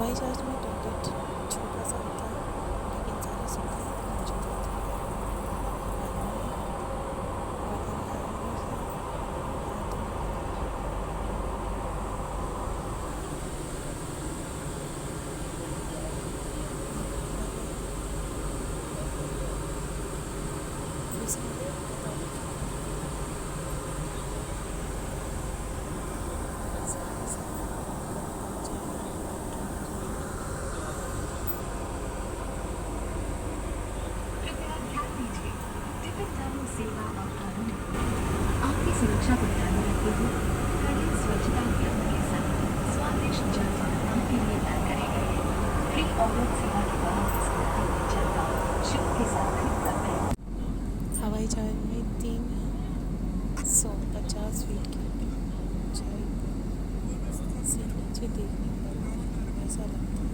हवाई जहाज़ में टॉयलेट छोटा सा होता है लेकिन सारी सुविधाएं मौजूद होती हैं। कृपया ध्यान दीजिए, टिकट दान सेवा और कानून आपकी सुरक्षा को ध्यान में रखते हुए कड़ी स्वच्छता नियमों के साथ स्वादिष्ट जलपान आपके लिए तैयार करे गए हैं। फ्री औरत सेवा के दौरान स्कूटी में जलपान शुल्क के साथ उपलब्ध है। हवाई जहाज़ में 350 फीट की ऊंचाई से नीचे देखने पर ऐसा लगता है